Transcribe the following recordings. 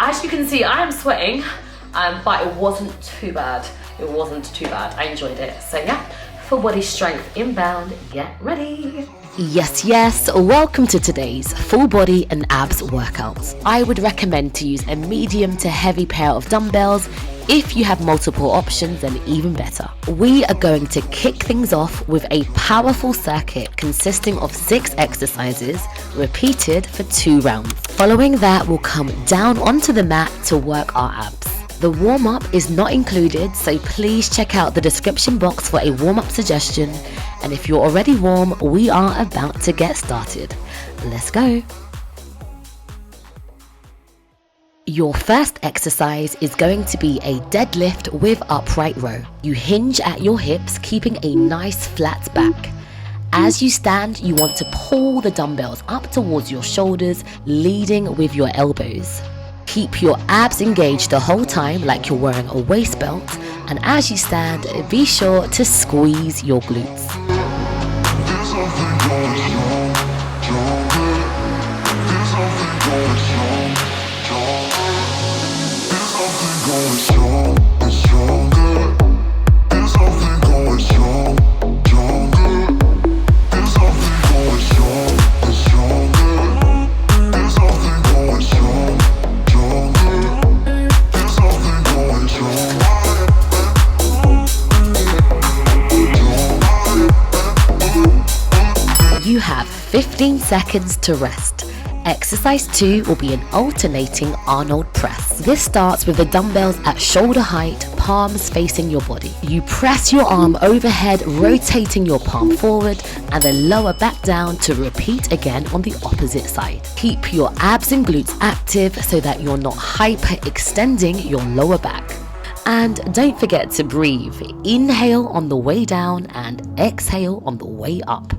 As you can see, I am sweating, but it wasn't too bad. It wasn't too bad. I enjoyed it. So yeah, full body strength inbound, get ready. Yes, welcome to today's full body and abs workouts. I would recommend to use a medium to heavy pair of dumbbells. If you have multiple options, then even better. We are going to kick things off with a powerful circuit consisting of 6 exercises repeated for 2 rounds. Following that, we'll come down onto the mat to work our abs. The warm-up is not included, so please check out the description box for a warm-up suggestion. And if you're already warm, we are about to get started. Let's go. Your first exercise is going to be a deadlift with upright row. You hinge at your hips, keeping a nice flat back. As you stand, you want to pull the dumbbells up towards your shoulders, leading with your elbows. Keep your abs engaged the whole time like you're wearing a waist belt, and as you stand, be sure to squeeze your glutes. You have 15 seconds to rest. Exercise 2 will be an alternating Arnold press. This starts with the dumbbells at shoulder height, palms facing your body. You press your arm overhead, rotating your palm forward, and then lower back down to repeat again on the opposite side. Keep your abs and glutes active so that you're not hyperextending your lower back. And don't forget to breathe. Inhale on the way down and exhale on the way up.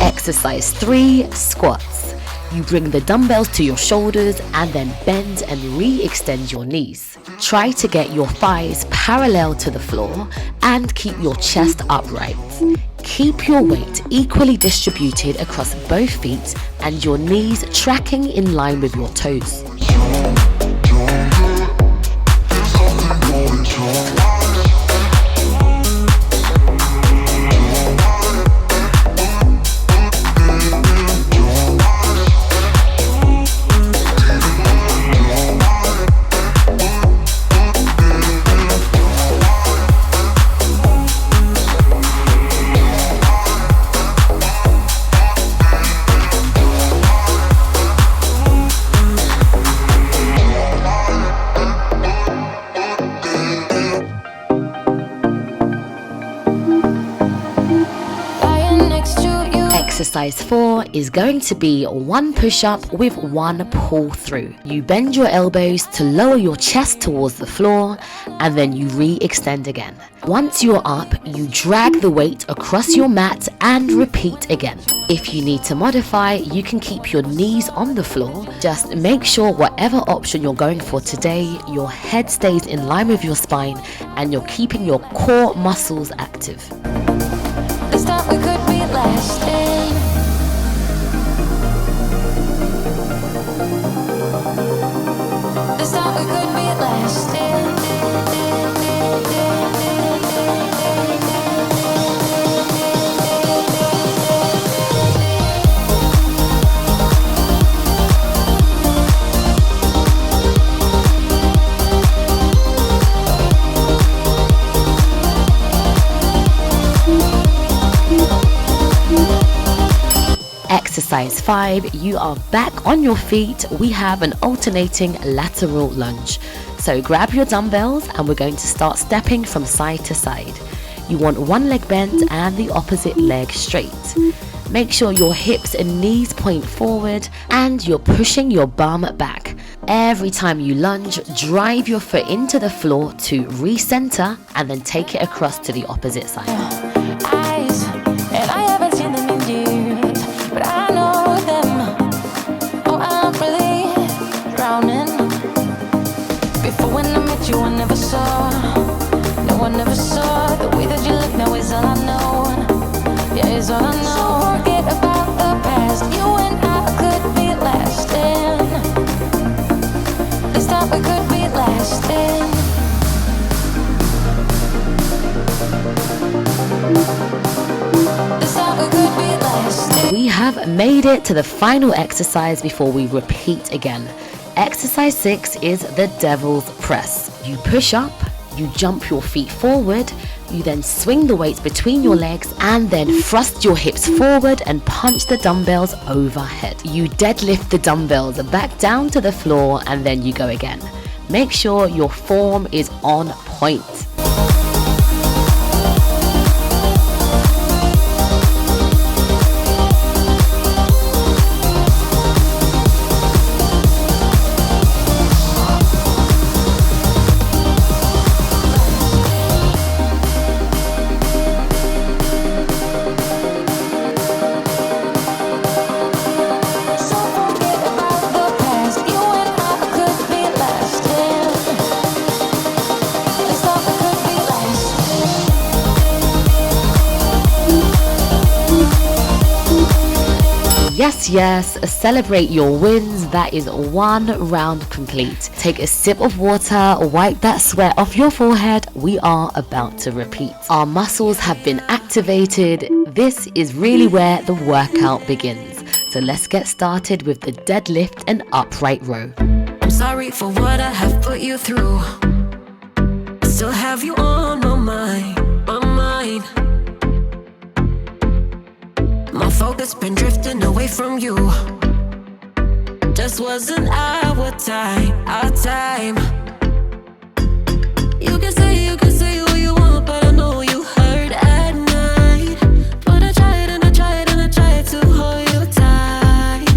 Exercise 3, squats. You bring the dumbbells to your shoulders and then bend and re-extend your knees. Try to get your thighs parallel to the floor and keep your chest upright. Keep your weight equally distributed across both feet and your knees tracking in line with your toes. Exercise 4 is going to be 1 push-up with 1 pull-through. You bend your elbows to lower your chest towards the floor, and then you re-extend again. Once you're up, you drag the weight across your mat and repeat again. If you need to modify, you can keep your knees on the floor. Just make sure whatever option you're going for today, your head stays in line with your spine and you're keeping your core muscles active. This time we could be lasting. This time we could be lasting. Exercise 5, you are back on your feet. We have an alternating lateral lunge. So grab your dumbbells and we're going to start stepping from side to side. You want one leg bent and the opposite leg straight. Make sure your hips and knees point forward and you're pushing your bum back. Every time you lunge, drive your foot into the floor to recenter and then take it across to the opposite side. Eyes, and I haven't seen them in years, but I know them. Oh, I'm really drowning. Before when I met you, I never saw. No, I never saw the way that you look now is all I know. Yeah, it's all I know. So forget about the past. You and I could be lasting. This time we could be lasting. This time we could be lasting. We have made it to the final exercise before we repeat again. Exercise 6 is the devil's press. You push up, you jump your feet forward, you then swing the weights between your legs and then thrust your hips forward and punch the dumbbells overhead. You deadlift the dumbbells back down to the floor and then you go again. Make sure your form is on point. Yes, celebrate your wins. That is one round complete. Take a sip of water, wipe that sweat off your forehead. We are about to repeat. Our muscles have been activated. This is really where the workout begins. So let's get started with the deadlift and upright row. I'm sorry for what I have put you through. I still have you on my mind, my mind. My focus been drifting away from you. Just wasn't our time, our time. You can say what you want, but I know you hurt at night. But I tried and I tried and I tried to hold you tight.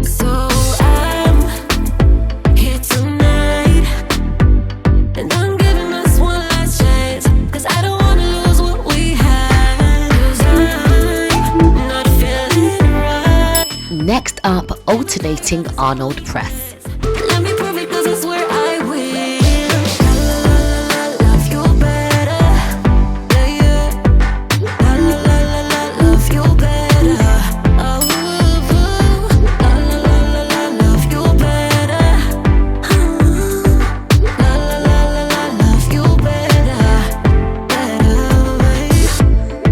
So I'm here tonight, and I'm giving us one last chance, 'cause I don't wanna lose what we had. 'Cause I'm not feeling right. Next up, alternating Arnold press. Let me prove it, 'cause I swear I will. Love you better, yeah, yeah. Love you better. Oh, love you better. Love you better, better.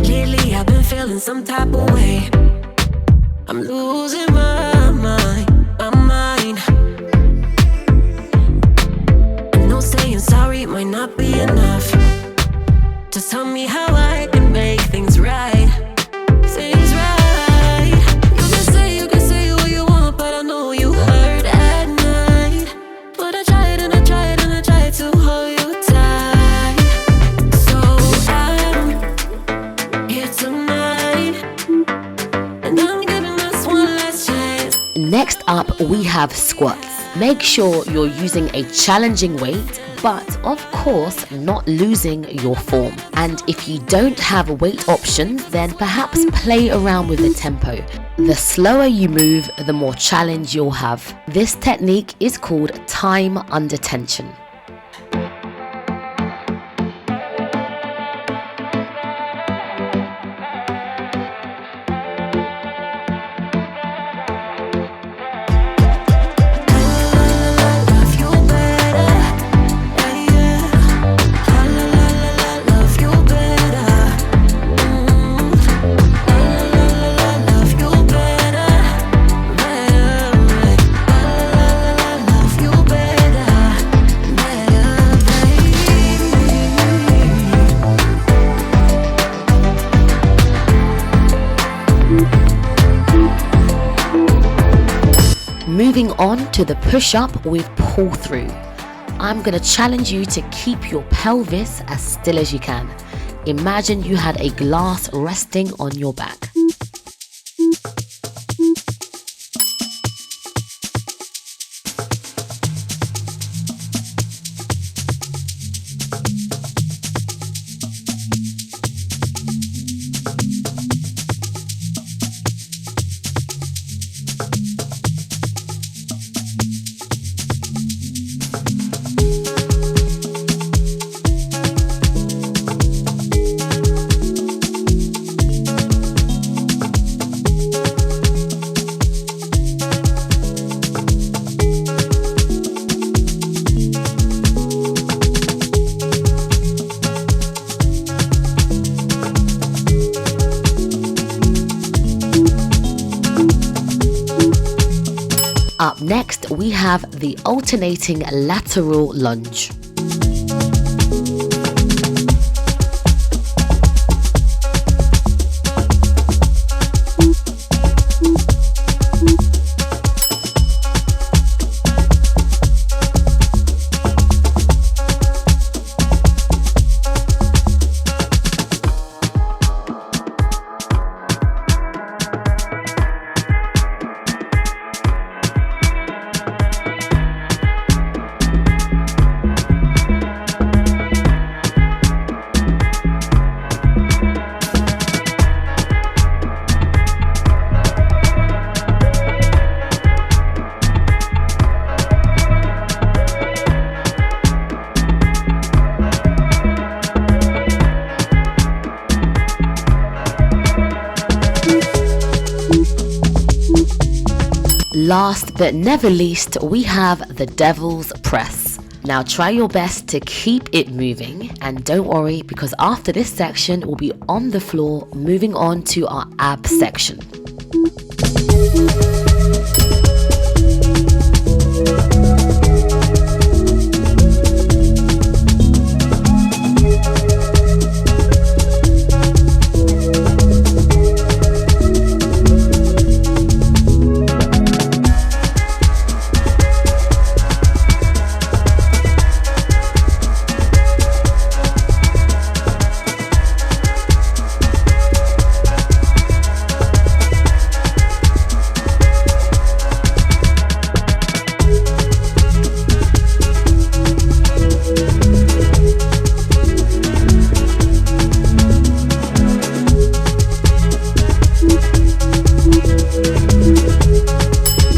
Lately I've been feeling some type of way. I'm losing my mind, my mind. I know saying sorry might not be enough. Just tell me how I can make things right, things right. You can say what you want, but I know you hurt at night. But I tried and I tried and I tried to hold you tight. So I'm here tonight, and I'm giving us one last chance. Next up, we have squats. Make sure you're using a challenging weight, but of course not losing your form. And if you don't have weight options, then perhaps play around with the tempo. The slower you move, the more challenge you'll have. This technique is called time under tension. Love you better, yeah, yeah. Love you better. Love you better, better. Love you better, Moving on to the push-up with pull-through. I'm going to challenge you to keep your pelvis as still as you can. Imagine you had a glass resting on your back. Next, we have the alternating lateral lunge. Last but never least, we have the devil's press. Now try your best to keep it moving, and don't worry, because after this section we'll be on the floor moving on to our ab section.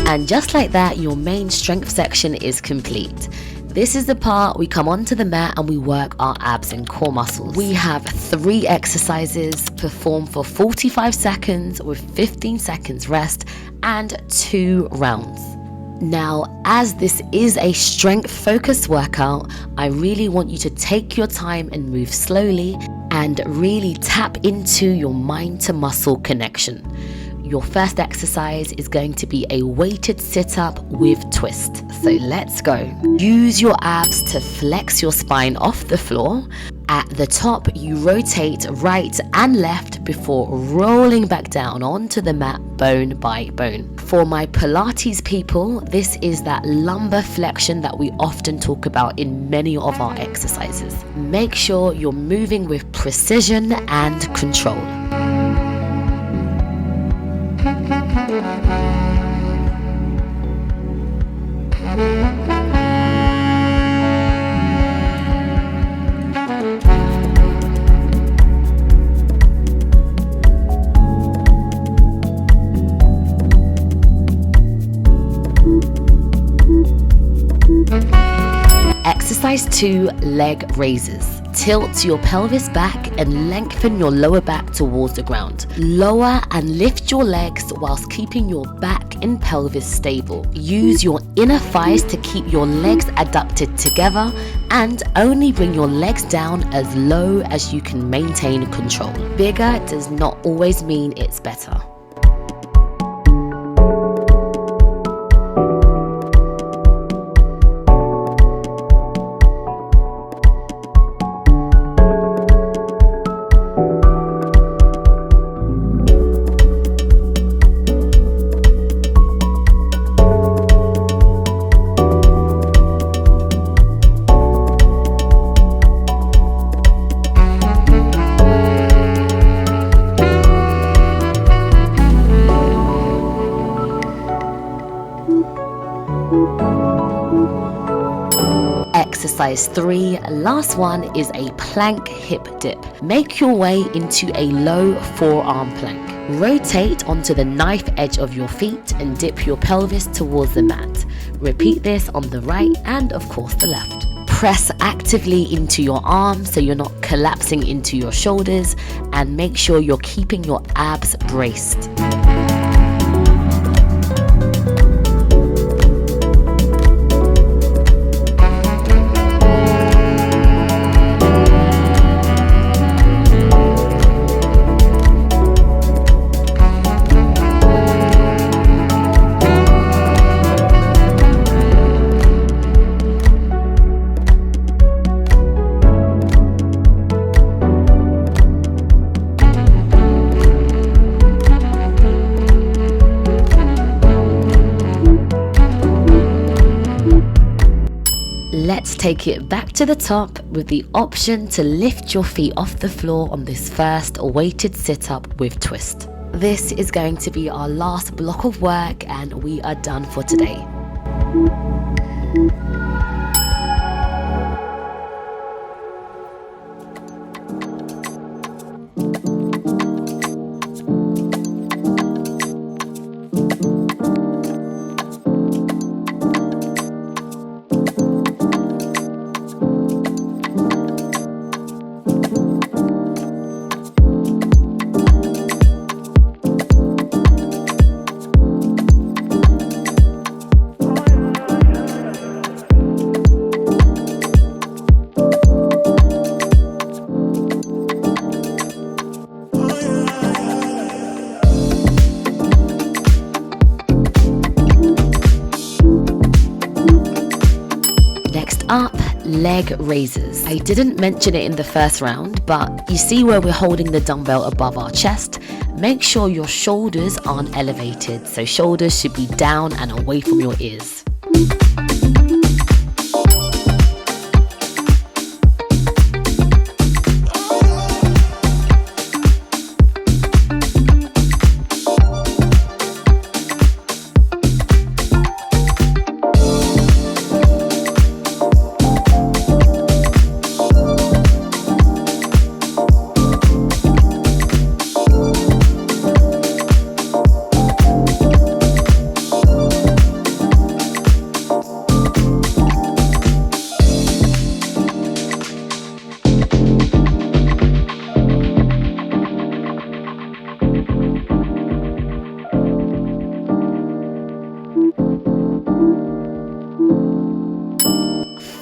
And just like that, your main strength section is complete. This is the part we come onto the mat and we work our abs and core muscles. We have 3 exercises performed for 45 seconds with 15 seconds rest and 2 rounds. Now, as this is a strength focused workout, I really want you to take your time and move slowly and really tap into your mind to muscle connection. Your first exercise is going to be a weighted sit-up with twist. So let's go. Use your abs to flex your spine off the floor. At the top, you rotate right and left before rolling back down onto the mat bone by bone. For my Pilates people, this is that lumbar flexion that we often talk about in many of our exercises. Make sure you're moving with precision and control. Exercise 2, leg raises. Tilt your pelvis back and lengthen your lower back towards the ground. Lower and lift your legs whilst keeping your back and pelvis stable. Use your inner thighs to keep your legs adducted together and only bring your legs down as low as you can maintain control. Bigger does not always mean it's better. Exercise 3, last one, is a plank hip dip. Make your way into a low forearm plank. Rotate onto the knife edge of your feet and dip your pelvis towards the mat. Repeat this on the right and of course the left. Press actively into your arms so you're not collapsing into your shoulders, and make sure you're keeping your abs braced. Let's take it back to the top with the option to lift your feet off the floor on this first weighted sit-up with twist. This is going to be our last block of work and we are done for today. Up, leg raises. I didn't mention it in the first round, but you see where we're holding the dumbbell above our chest? Make sure your shoulders aren't elevated, so shoulders should be down and away from your ears.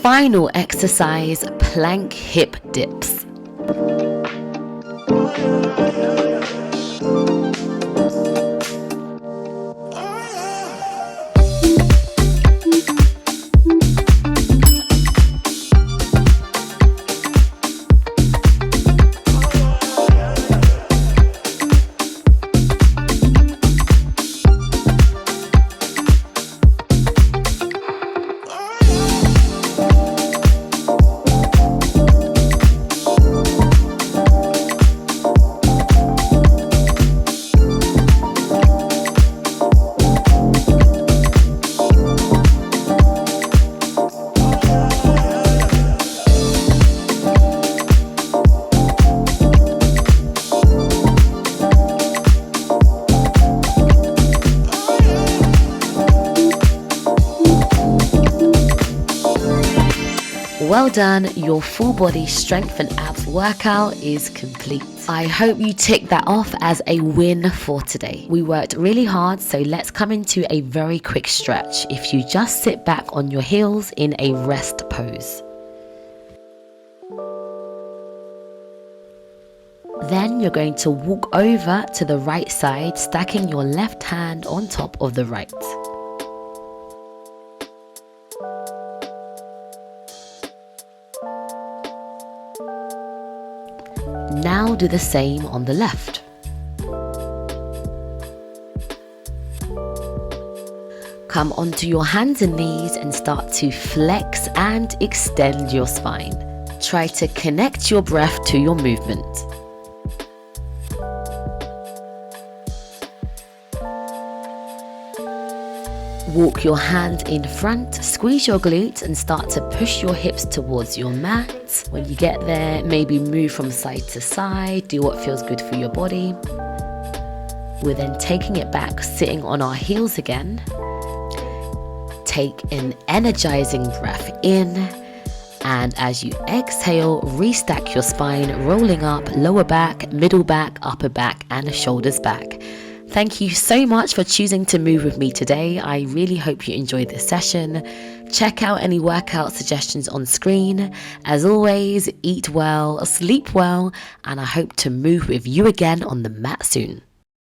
Final exercise, plank hip dips. Well done, your full body strength and abs workout is complete. I hope you tick that off as a win for today. We worked really hard, so let's come into a very quick stretch. If you just sit back on your heels in a rest pose. Then you're going to walk over to the right side, stacking your left hand on top of the right. Now do the same on the left. Come onto your hands and knees and start to flex and extend your spine. Try to connect your breath to your movement. Walk your hand in front, squeeze your glutes and start to push your hips towards your mat. When you get there, maybe move from side to side, do what feels good for your body. We're then taking it back, sitting on our heels again. Take an energizing breath in, and as you exhale, restack your spine, rolling up lower back, middle back, upper back and shoulders back. Thank you so much for choosing to move with me today. I really hope you enjoyed this session. Check out any workout suggestions on screen. As always, eat well, sleep well, and I hope to move with you again on the mat soon.